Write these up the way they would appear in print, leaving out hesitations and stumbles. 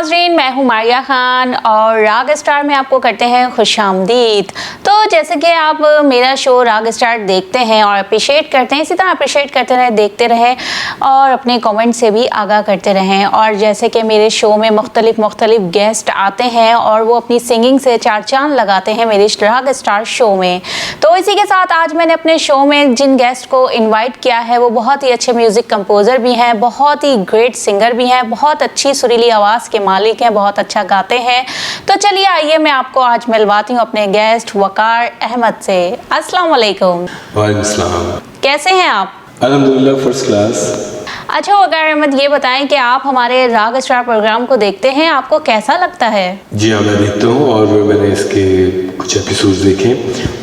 नाज़रीन, मैं हूँ मारिया खान और राग स्टार में आपको करते हैं खुशामदीद। तो जैसे कि आप मेरा शो राग स्टार देखते हैं और अप्रिशिएट करते हैं, इसी तरह अप्रिशिएट करते रहें, देखते रहें और अपने कमेंट से भी आगाह करते रहें। और जैसे कि मेरे शो में मुख्तलिफ गेस्ट आते हैं और वो अपनी सिंगिंग से चार चांद लगाते हैं मेरे राग स्टार शो में। तो इसी के साथ आज मैंने अपने शो में जिन गेस्ट को इन्वाइट किया है वो बहुत ही अच्छे म्यूज़िक कंपोज़र भी हैं, बहुत ही ग्रेट सिंगर भी हैं, बहुत अच्छी सुरीली आवाज़ के मालिक हैं, बहुत अच्छा गाते हैं। तो चलिए आइए मैं आपको आज मिलवाती हूँ अपने गेस्ट वकार अहमद से। अस्सलाम वालेकुम। वालेकुम सलाम। कैसे हैं आप? अल्हम्दुलिल्लाह फर्स्ट क्लास। अच्छा वकार अहमद, ये बताएं कि आप हमारे राग स्टार प्रोग्राम को देखते हैं, आपको कैसा लगता है? जी हाँ, मैं देखता हूँ और मैंने इसके कुछ एपिसोड्स देखे।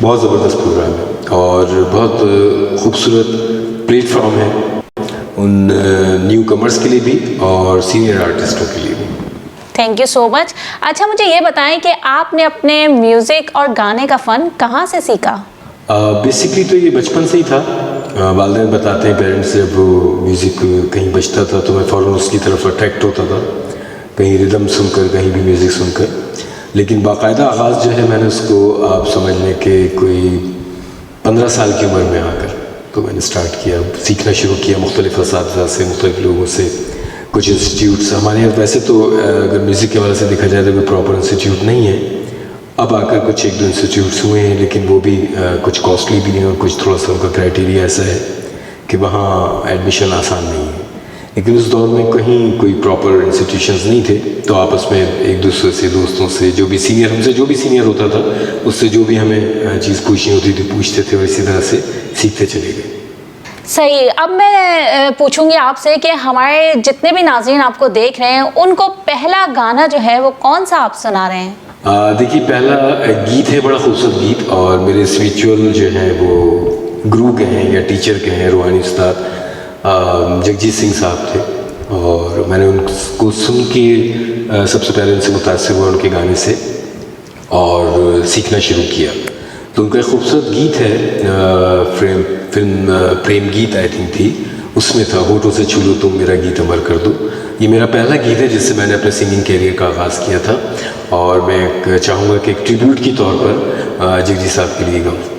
बहुत ज़बरदस्त प्रोग्राम है और बहुत खूबसूरत प्लेटफॉर्म है उन न्यू कमर्स के लिए भी और सीनियर आर्टिस्टों के लिए भी। Thank you so much. अच्छा मुझे ये बताएं कि आपने अपने म्यूज़िक और गाने का फ़न कहाँ से सीखा? बेसिकली तो ये बचपन से ही था। वालिदैन बताते हैं, पेरेंट्स जब वो म्यूज़िक कहीं बजता था तो मैं फ़ौरन उसकी तरफ अट्रैक्ट होता था, कहीं रिदम सुनकर, कहीं भी म्यूज़िक सुनकर। लेकिन बाकायदा आगाज़ जो है मैंने उसको आप समझ लें कि कोई 15 साल की उम्र में आकर तो मैंने स्टार्ट किया, सीखना शुरू किया मुख्तलिफ असातिज़ा से, मुख्तलिफ लोगों से, कुछ इंस्टीट्यूट्स। हमारे यहाँ वैसे तो अगर म्यूज़िक के वाले से देखा जाए तो कोई प्रॉपर इंस्टीट्यूट नहीं है। अब आकर कुछ एक दो इंस्टीट्यूट्स हुए हैं, लेकिन वो भी कुछ कॉस्टली भी नहीं और कुछ थोड़ा सा उनका क्राइटेरिया ऐसा है कि वहाँ एडमिशन आसान नहीं है। लेकिन उस दौर में कहीं कोई प्रॉपर इंस्टीट्यूशंस नहीं थे, तो आपस में एक दूसरे से, दोस्तों से, जो भी सीनियर, हमसे जो भी सीनियर होता था उससे जो भी हमें चीज़ पूछनी होती थी पूछते थे और इसी तरह से सीखते चले गए। सही। अब मैं पूछूंगी आपसे कि हमारे जितने भी नाज़रीन आपको देख रहे हैं उनको पहला गाना जो है वो कौन सा आप सुना रहे हैं? देखिए, पहला गीत है बड़ा खूबसूरत गीत और मेरे स्पिरिचुअल जो है वो गुरु के हैं या टीचर के हैं, रूहानी उस्ताद जगजीत सिंह साहब थे और मैंने उनको सुन के सबसे पहले उनसे मुतासिर हुआ उनके गाने से और सीखना शुरू किया। तो उनका एक खूबसूरत गीत है, फिल्म प्रेम गीत आई थिंक थी, उसमें था होठों से छू लो तुम मेरा गीत अमर कर दो। ये मेरा पहला गीत है जिससे मैंने अपने सिंगिंग कैरियर का आगाज़ किया था और मैं चाहूँगा कि एक ट्रिब्यूट की तौर पर जगजीत साहब के लिए गाऊँ।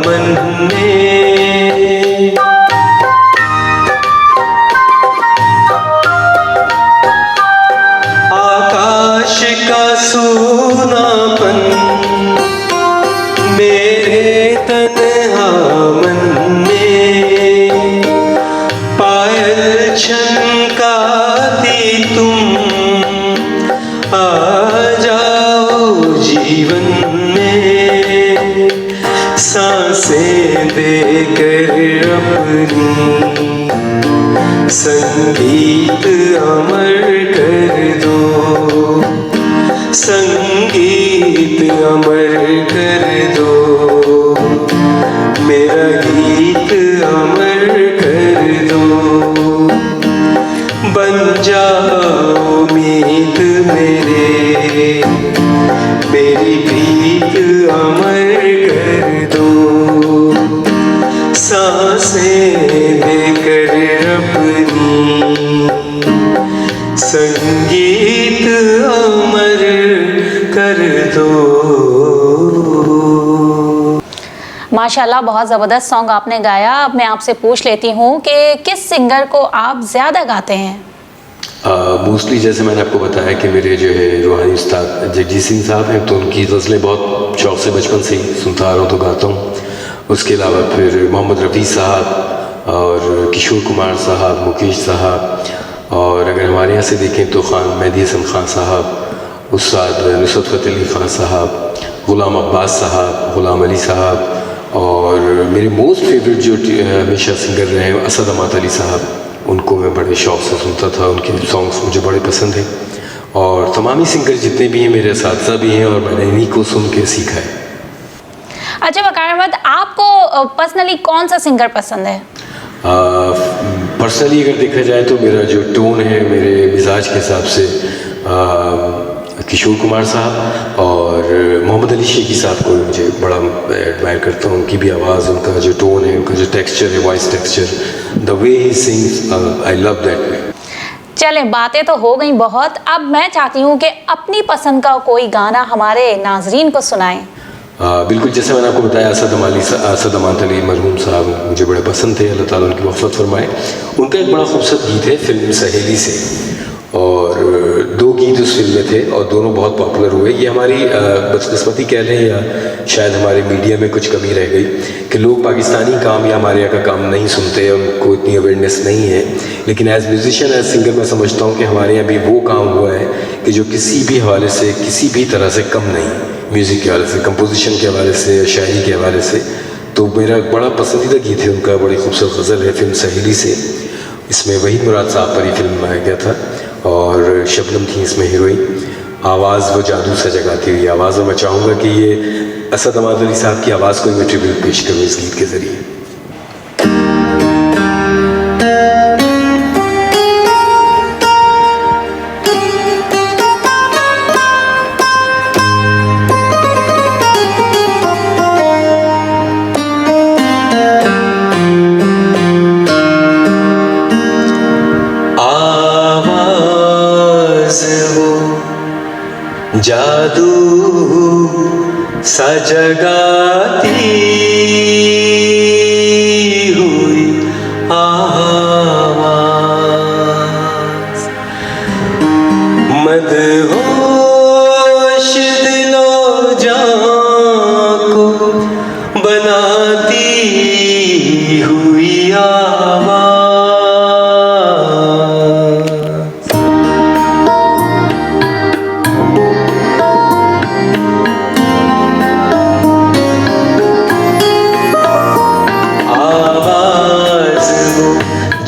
मन में। आकाश का सूनापन मेरे तन्हा मन में, पायल छनकाती तुम आ जाओ जीवन में, सांसें देकर अपनी संगीत अमर कर दो, संगीत अमर कर दो, मेरा गीत अमर कर दो। बन जाओ उम्मीद मेरी प्रीत अमर कर दो, सांसें देकर अपनी संगीत अमर कर दो। माशाल्लाह, बहुत ज़बरदस्त सॉन्ग आपने गाया। अब मैं आपसे पूछ लेती हूँ कि किस सिंगर को आप ज़्यादा गाते हैं? मोस्टली जैसे मैंने आपको बताया कि मेरे जो है रूहानी उस्ताद जगजीत सिंह साहब हैं, तो उनकी गज़लें बहुत शौक़ से बचपन से ही सुनता आ रहा हूँ तो गाता हूँ। उसके अलावा फिर मोहम्मद रफ़ी साहब और किशोर कुमार साहब, मुकेश साहब, और अगर हमारे यहाँ से देखें तो खान मेहदी हसन खान साहब, उस्ताद नुसरत फ़तेह अली खान साहब, ग़ुलाम अब्बास साहब, ग़ुलाम अली साहब, और मेरे मोस्ट फेवरेट जो हमेशा सिंगर रहे हैं असद अमात अली साहब, उनको मैं बड़े शौक़ से सुनता था। उनके सॉन्ग्स मुझे बड़े पसंद हैं, और तमामी सिंगर जितने भी हैं मेरे असातिज़ा भी हैं, और मैंने इन्हीं को सुन के सीखा है। अच्छा वक़ार अहमद, आपको पर्सनली कौन सा सिंगर पसंद है? पर्सनली अगर देखा जाए तो मेरा जो टोन है मेरे मिजाज के हिसाब से किशोर कुमार साहब और मोहम्मद अली शेखी साहब को मुझे बड़ा एडमायर करता हूँ। उनकी भी आवाज़, उनका जो टोन है, उनका जो टेक्सचर है, voice texture, the way he sings, I love that way. चलें, बातें तो हो गई बहुत। अब मैं चाहती हूँ कि अपनी पसंद का कोई गाना हमारे नाजरीन को सुनाएं। बिल्कुल, जैसे मैंने आपको बताया असद अमात अली मरहूम साहब मुझे बड़े पसंद थे, अल्लाह ताला उनकी मग़फ़िरत फरमाए। उनका एक बड़ा खूबसूरत गीत है फिल्म सहेली से, और 2 गीत उस फिल्म में थे और दोनों बहुत पॉपुलर हुए। ये हमारी बदकिस्मती कह लें या शायद हमारे मीडिया में कुछ कमी रह गई कि लोग पाकिस्तानी काम या हमारे यहाँ का काम नहीं सुनते, उनको इतनी अवेयरनेस नहीं है। लेकिन एज़ म्यूज़िशियन, एज़ सिंगर मैं समझता हूँ कि हमारे यहाँ भी वो काम हुआ है कि जो किसी भी हवाले से, किसी भी तरह से कम नहीं, म्यूज़िक के हवाले से, कंपोजिशन के हवाले से, शायरी के हवाले से। तो मेरा बड़ा पसंदीदा गीत है उनका, बड़ी खूबसूरत गज़ल है फिल्म सहेली से। इसमें वहीद मुराद साहब पर ही फिल्म बनाया गया था, और शबनम थी इसमें हीरोइन। आवाज़ वो जादू सा जगाती हुई आवाज़, और मैं चाहूँगा कि ये असद अमात अली साहब की आवाज़ को मैं ट्रिब्यूट पेश करूँ इस गीत के ज़रिए। जादू सा जगाती हुई आवाज़, मदहोश दिलो जान को बनाती हुई आवाज़।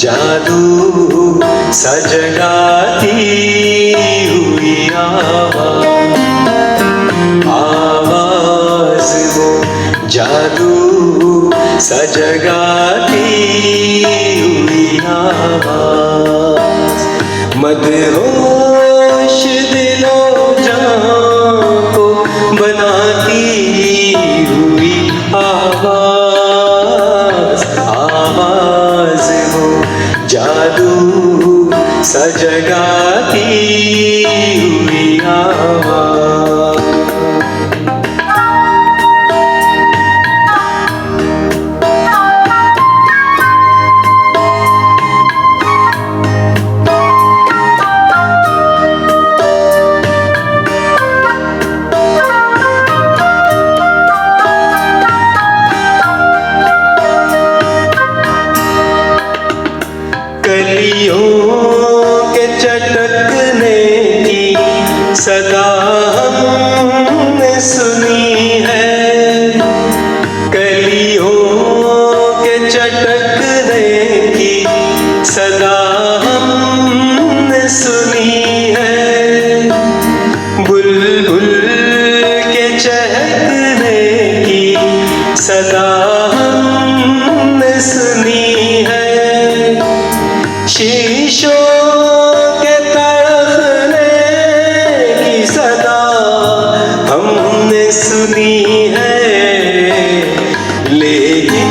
जादू सा जगाती हुई आवाज़, वो जादू सा जगाती हुई आवाज़, मदहोश दिलो जान को बनाती हुई आवाज़, आवाज़ वो जादू सा जगाती हुई आवाज़। सदा हमने सुनी है, शीशों के तड़कने की सदा हमने सुनी है, लेकिन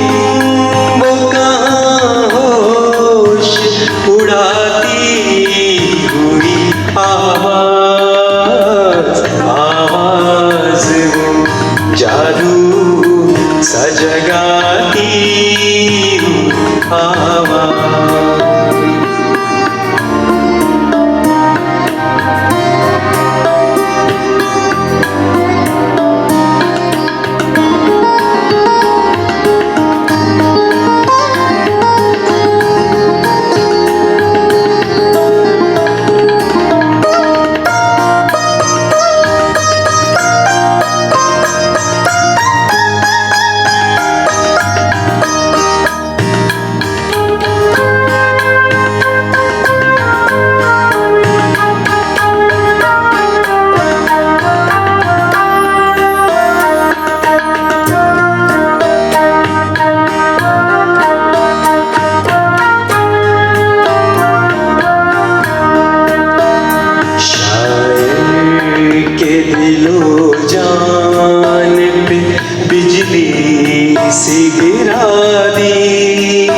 वो कहाँ होश उड़ाती हुई आवाज, आवाज वो जादू सा जगाती हुई आवाज। सी गिरा दी,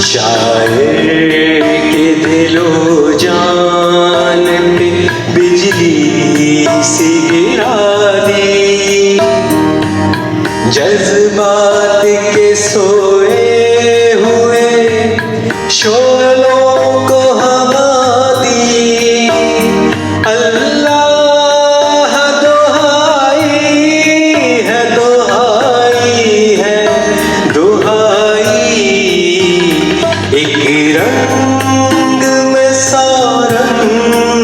शायर के दिलो जान पे बिजली सी गिरा दी, जज्बात के सोए हुए शोलों को हवा दी, अल्लाह दुहाई है, एक रंग में सारंग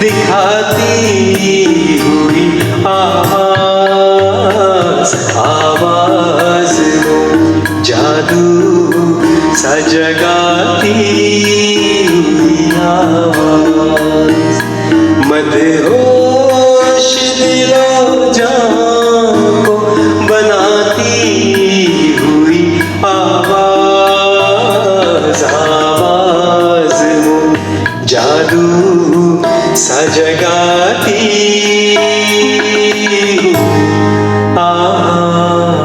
दिखाती हुई आवाज, आवाज वो जादू सा जगाती हुई आवाज, मदहोश दिलो जान को बनाती हुई आवाज, आवाज वो जादू सा जगाती आवाज।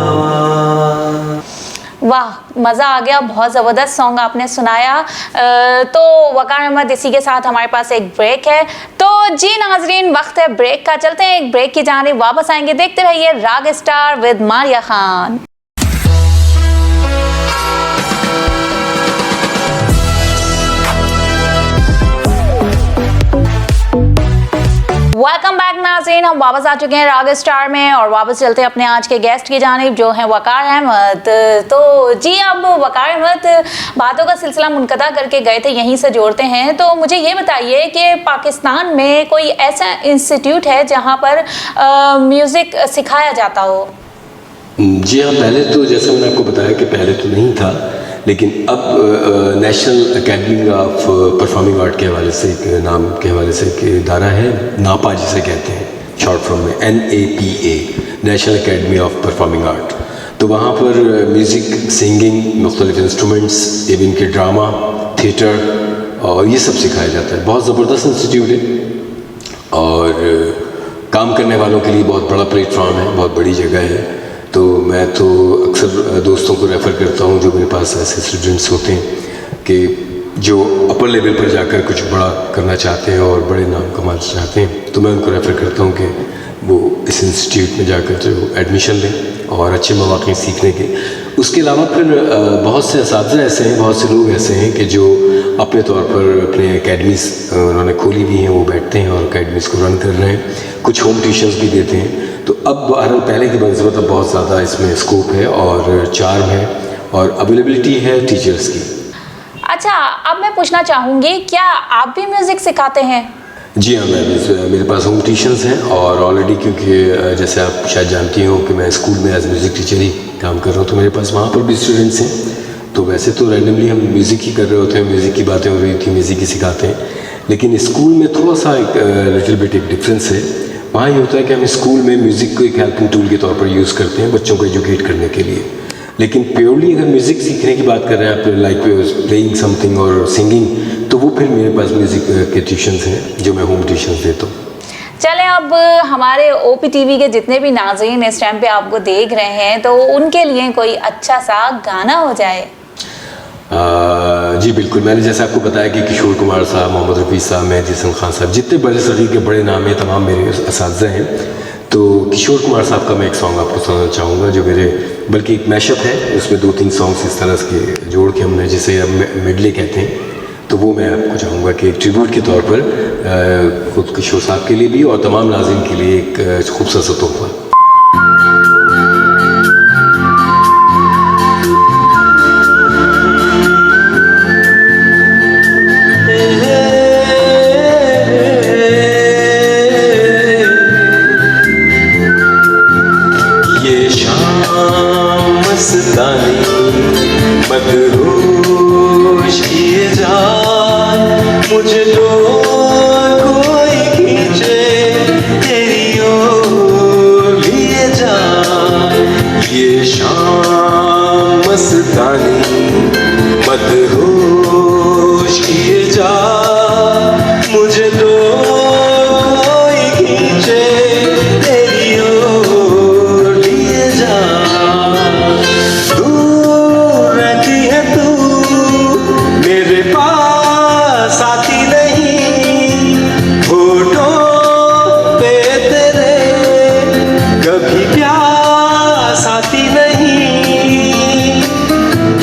वाह, मज़ा आ गया, बहुत ज़बरदस्त सॉन्ग आपने सुनाया। तो वकार अहमद, इसी के साथ हमारे पास एक ब्रेक है। तो जी नाजरीन, वक्त है ब्रेक का, चलते हैं एक ब्रेक की जानिब, वापस आएंगे, देखते रहिए राग star with Maria Khan. Welcome back नाज़रीन, हम वापस आ चुके हैं राग स्टार में और वापस चलते हैं अपने आज के गेस्ट की जानिब जो हैं वकार अहमद। तो जी, अब वकार अहमद बातों का सिलसिला मुनक़ता करके गए थे, यहीं से जोड़ते हैं। तो मुझे ये बताइए कि पाकिस्तान में कोई ऐसा इंस्टीट्यूट है जहाँ पर म्यूज़िक सिखाया जाता हो? जी हाँ, पहले तो जैसे मैंने आपको बताया कि पहले तो नहीं था, लेकिन अब national academy of performing art के हवाले से एक नाम के हवाले से एक इदारा है, नापा जिसे कहते हैं शॉर्ट फॉर्म में, NAPA, national academy of performing art. तो वहाँ पर म्यूज़िक, सिंगिंग, मुख्तलिफ इंस्ट्रूमेंट्स, इवन के ड्रामा, थिएटर और ये सब सिखाया जाता है। बहुत ज़बरदस्त इंस्टीट्यूट है और काम करने वालों के लिए बहुत बड़ा प्लेटफॉर्म है, बहुत बड़ी जगह है। तो मैं तो अक्सर दोस्तों को रेफ़र करता हूँ जो मेरे पास ऐसे स्टूडेंट्स होते हैं कि जो अपर लेवल पर जाकर कुछ बड़ा करना चाहते हैं और बड़े नाम कमाना चाहते हैं, तो मैं उनको रेफ़र करता हूँ कि वो इस इंस्टीट्यूट में जाकर जो एडमिशन लें और अच्छे मौक़े सीखने के। उसके अलावा फिर बहुत से असातिज़ा ऐसे हैं, बहुत से लोग ऐसे हैं कि जो अपने तौर पर अपने अकेडमीज़ उन्होंने खोली हुई हैं, वो बैठते हैं और अकेडमीज़ को रन कर रहे हैं, कुछ होम ट्यूशन्स भी देते हैं। तो अब बहरहाल पहले की बनस्बत अब बहुत ज़्यादा इसमें स्कोप है और चार्म है और अवेलेबिलिटी है टीचर्स की। अच्छा, अब मैं पूछना चाहूँगी, क्या आप भी म्यूज़िक सिखाते हैं? जी हाँ, मेरे पास होम ट्यूशन्स हैं और ऑलरेडी, क्योंकि जैसे आप शायद जानती हो कि मैं स्कूल में एज म्यूज़िक टीचर ही काम कर रहा हूँ, तो मेरे पास वहाँ पर भी स्टूडेंट्स हैं। तो वैसे तो रैंडमली हम म्यूज़िक ही कर रहे होते हैं, म्यूज़िक की बातें हो रही थी, म्यूज़िक ही सिखाते हैं, लेकिन स्कूल में थोड़ा सा एक लिटिल बिट एक डिफरेंस है वहाँ ये होता है कि हम स्कूल में म्यूज़िक को एक हेल्पिंग टूल के तौर पर यूज़ करते हैं बच्चों को एजुकेट करने के लिए। लेकिन प्योरली अगर म्यूज़िक सीखने की बात कर रहे हैं आप, लाइक प्लेइंग समथिंग और सिंगिंग, तो वो फिर मेरे पास म्यूज़िक के ट्यूशन्स हैं जो मैं होम ट्यूशन्स देता हूँ। चले, अब हमारे OP TV के जितने भी नाज़रीन इस टाइम पे आपको देख रहे हैं तो उनके लिए कोई अच्छा सा गाना हो जाए। जी बिल्कुल, मैंने जैसे आपको बताया कि किशोर कुमार साहब, मोहम्मद रफ़ी साहब, मेहदी हसन खान साहब, जितने बड़े सग़ीर के बड़े नाम हैं, तमाम मेरे असातिज़ा हैं। तो किशोर कुमार साहब का मैं एक सॉन्ग आपको सुनाना चाहूँगा जो मेरे, बल्कि एक मैशअप है, उसमें 2-3 सॉन्ग्स इस तरह के जोड़ के हमने, जिसे अब मिडले कहते हैं, तो वो मैं आपको चाहूँगा कि एक ट्रिब्यूट के तौर पर खुद किशोर साहब के लिए भी और तमाम नाज़रीन के लिए एक खूबसूरत सा तोहफ़ा। मदहोश किए जाए मुझे तो कोई खींचे तेरी ओर लिए जाए, ये शाम मस्तानी मदहोश किए जाए मुझे तो कोई खींचे तेरी ओर लिए जाए। मेरे पास आती नहीं, होठों पे तेरे कभी प्यास आती नहीं,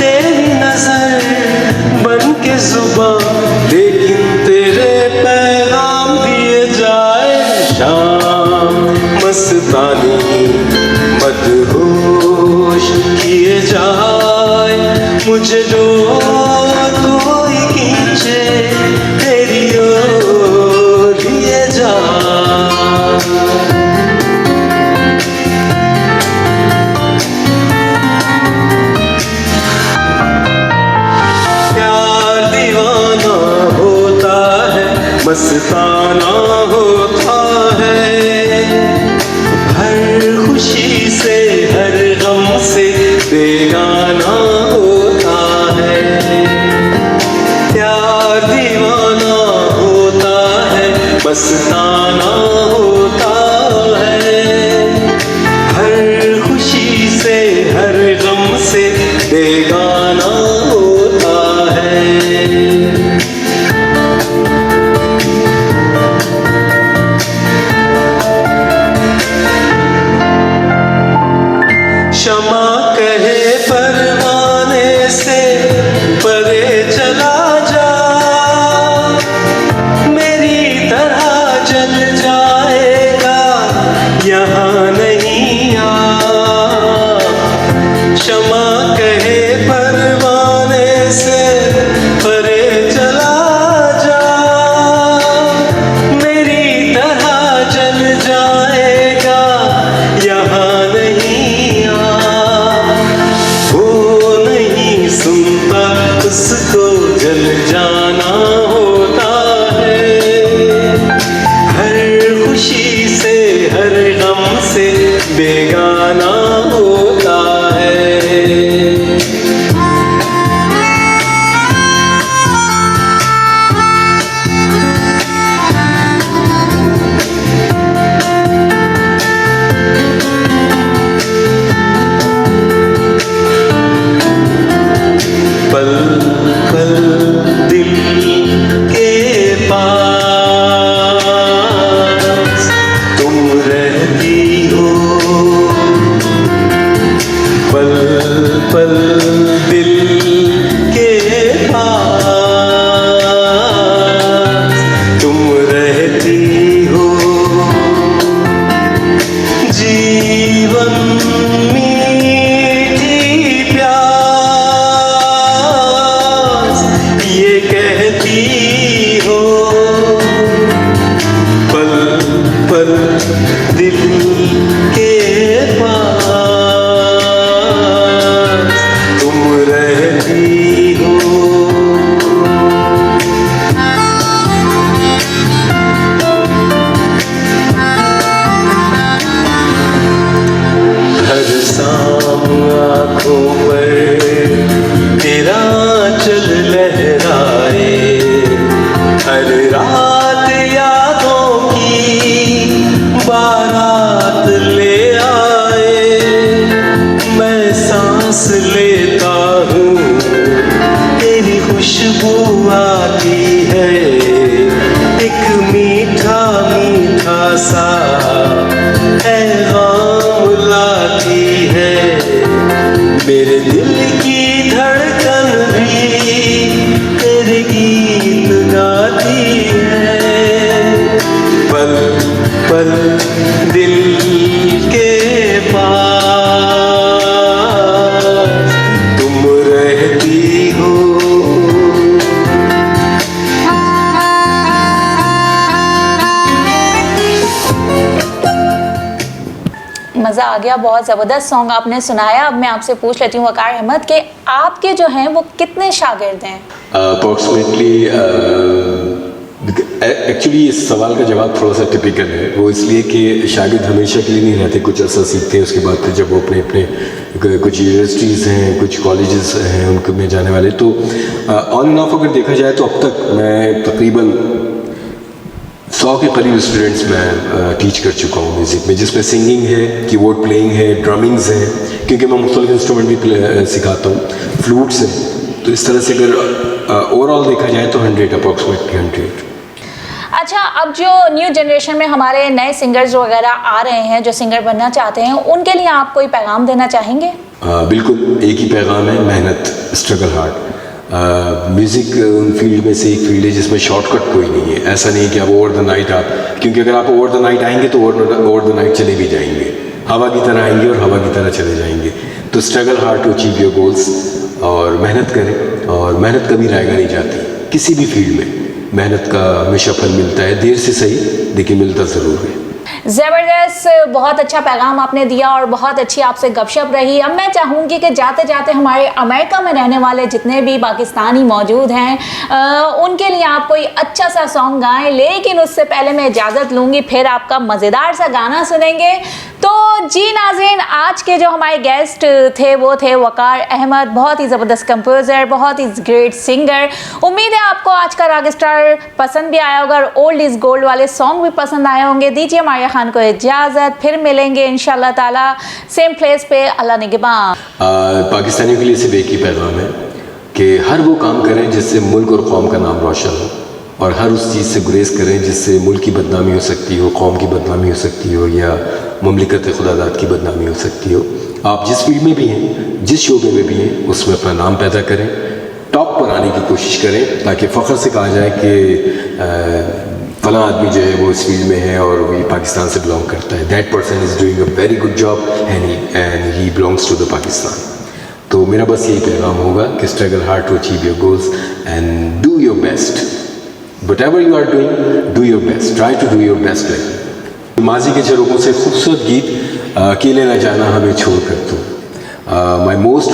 तेरी नजर बन के जुबान लेकिन तेरे पैगाम दिए जाए। शाम मस्तानी मदहोश किए जाए मुझे जो कोई खींचे तेरी ओर लिए जाए। प्यार दीवाना होता है, मस्ताना होता है, हर खुशी से हर गम से बेगाना होता है। प्यार दीवाना होता है, मस्ताना होता है, हर खुशी से हर गम से बेगाना होता है। क्षमा कहे परवाने से परे चला जा, मेरी तरह जल जाएगा यहाँ नहीं आ। क्षमा कहे परवाने से परे चला जा, मेरी तरह जल जाएगा यहाँ नहीं आ। आ गया, बहुत ज़बरदस्त सॉन्ग आपने सुनाया। अब मैं आपसे पूछ लेती हूँ वकार अहमद के आपके जो हैं वो कितने शागिर्द हैं? अप्रॉक्सीमेटली एक्चुअली इस सवाल का जवाब थोड़ा सा टिपिकल है, वो इसलिए कि शागिर्द हमेशा के लिए नहीं रहते, कुछ अर्सा सीखते हैं, उसके बाद फिर जब वो अपने अपने कुछ यूनिवर्सिटीज़ हैं, कुछ कॉलेजेस हैं उनके में जाने वाले, तो ऑन एंड ऑफ अगर देखा जाए तो अब तक मैं तकरीबन 100 के करीब स्टूडेंट्स मैं टीच कर चुका हूँ म्यूज़िक में, जिसमें सिंगिंग है, कीबोर्ड प्लेइंग है, ड्रमिंग्स हैं, क्योंकि मैं मुख्तलिफ इंस्ट्रूमेंट भी सिखाता हूँ, फ्लूट्स हैं। तो इस तरह से अगर ओवरऑल देखा जाए तो 100 अप्रॉक्सीमेटली 100। अच्छा, अब जो न्यू जनरेशन में हमारे नए सिंगर्स वगैरह आ रहे हैं जो सिंगर बनना चाहते हैं, उनके लिए आप कोई पैगाम देना चाहेंगे? बिल्कुल, एक ही पैगाम है, मेहनत, स्ट्रगल हार्ड। म्यूज़िक उन फील्ड में से एक फील्ड है जिसमें शॉर्टकट कोई नहीं है। ऐसा नहीं कि आप ओवर द नाइट क्योंकि अगर आप ओवर द नाइट आएंगे तो ओवर द नाइट चले भी जाएंगे, हवा की तरह आएंगे और हवा की तरह चले जाएंगे। तो struggle hard to achieve your goals, और मेहनत करें, और मेहनत कभी रायगा नहीं जाती किसी भी फील्ड में। मेहनत का हमेशा फल मिलता है, देर से सही लेकिन मिलता ज़रूर है। ज़बरदस्त, बहुत अच्छा पैगाम आपने दिया और बहुत अच्छी आपसे गपशप रही। अब मैं चाहूँगी कि जाते जाते हमारे अमेरिका में रहने वाले जितने भी पाकिस्तानी मौजूद हैं उनके लिए आप कोई अच्छा सा सॉन्ग गाएं, लेकिन उससे पहले मैं इजाज़त लूँगी, फिर आपका मज़ेदार सा गाना सुनेंगे। तो जी नाज़रीन, आज के जो हमारे गेस्ट थे वो थे वकार अहमद, बहुत ही ज़बरदस्त कंपोज़र, बहुत ही ग्रेट सिंगर। उम्मीद है आपको आज का रॉक स्टार पसंद भी आया होगा और ओल्ड इज़ गोल्ड वाले सॉन्ग भी पसंद आए होंगे। दीजिए मारिया खान को इजाज़त, फिर मिलेंगे इंशाल्लाह ताला सेम प्लेस पे। अल्लाह निगहबान। पाकिस्तानियों के लिए सिर्फ एक ही पैगाम है कि हर वो काम करें जिससे मुल्क और कौम का नाम रोशन हो, और हर उस चीज़ से गुरेज करें जिससे मुल्क की बदनामी हो सकती हो, कौम की बदनामी हो सकती हो, या मुमलिकत खुदादाद की बदनामी हो सकती हो। आप जिस फील्ड में भी हैं, जिस शोबे में भी हैं, उसमें अपना नाम पैदा करें, टॉप पर आने की कोशिश करें, ताकि फ़ख्र से कहा जाए कि फला आदमी जो है वो इस फील्ड में है और वो पाकिस्तान से बिलोंग करता है। That person is doing a very good job and he belongs to the Pakistan. तो मेरा बस यही पैगाम होगा कि struggle hard to achieve your goals and do your best. Whatever you are doing, do your best. Try to do your best. माजी के झरोकों से खूबसूरत गीत अकेले न जाना हमें छोड़ कर तू, माई मोस्ट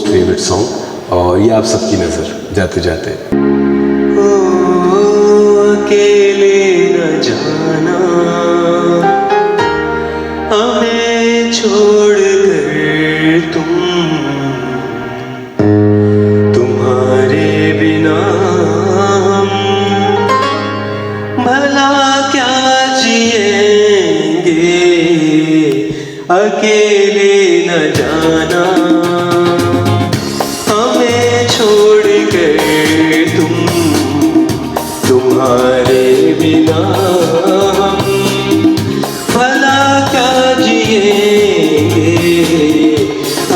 फेवरेट सॉन्ग, और ये आप सबकी नज़र जाते जाते। अकेले न जाना हमें छोड़ कर तुम, तुम्हारे बिना भला क्या जिएंगे। अकेले न जाना हमें छोड़ कर तुम, तुम्हारे बिना हम भला क्या जिएंगे।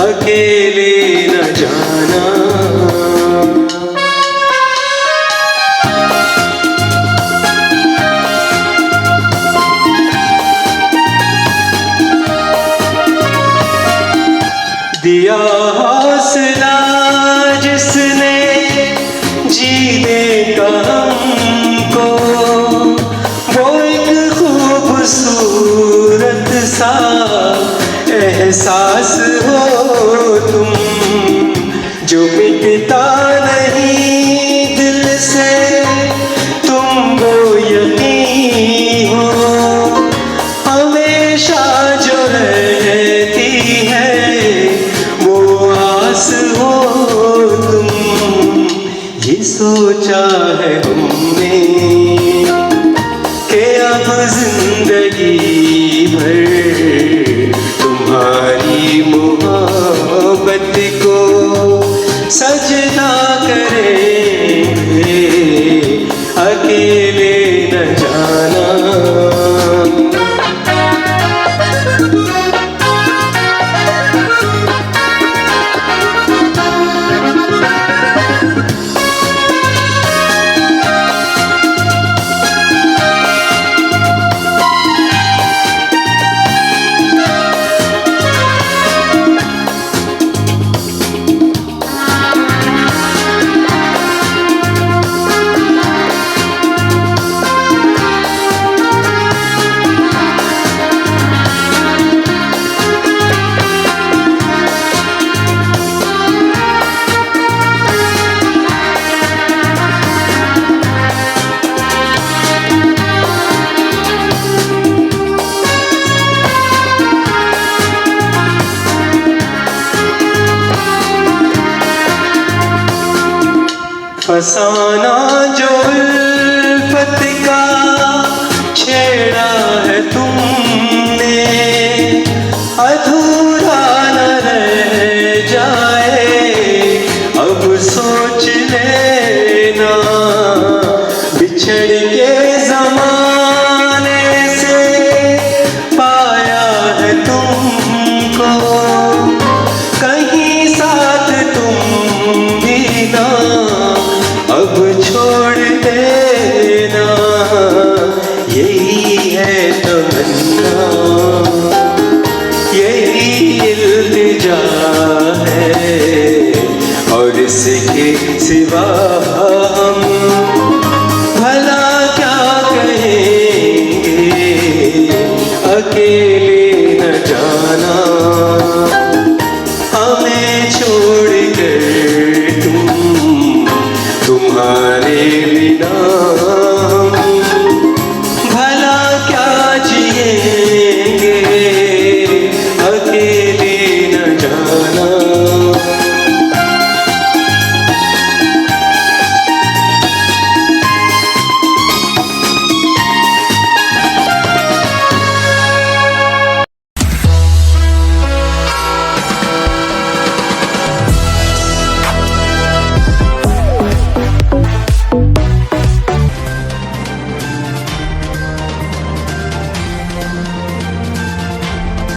अकेले न जाना। दिया हौसला जिसने जीने का हमको, वो एक खूबसूरत सा एहसास हो तुम, जो मिटता नहीं दिल से, तुम वो यकीन हो हमेशा जो रहती है, हो तुम। ये सोचा है हमने कि अब जिंदगी भर तुम्हारी मोहब्बत को सजदा करेंगे। अकेले न जाना। फसाना जो उल्फत का छेड़ा है तुमने, अधूरा न रह जाए अब सोच लेना। बिछड़ के ज़माने से पाया है तुमको, कहीं साथ तुम भी ना अब छोड़ देना। यही है तमन्ना, यही इल्तिजा है, और इसके सिवा हम भला क्या कहेंगे, अकेले न जाना हमें छोड़ कर तुम, तुम्हारे बिना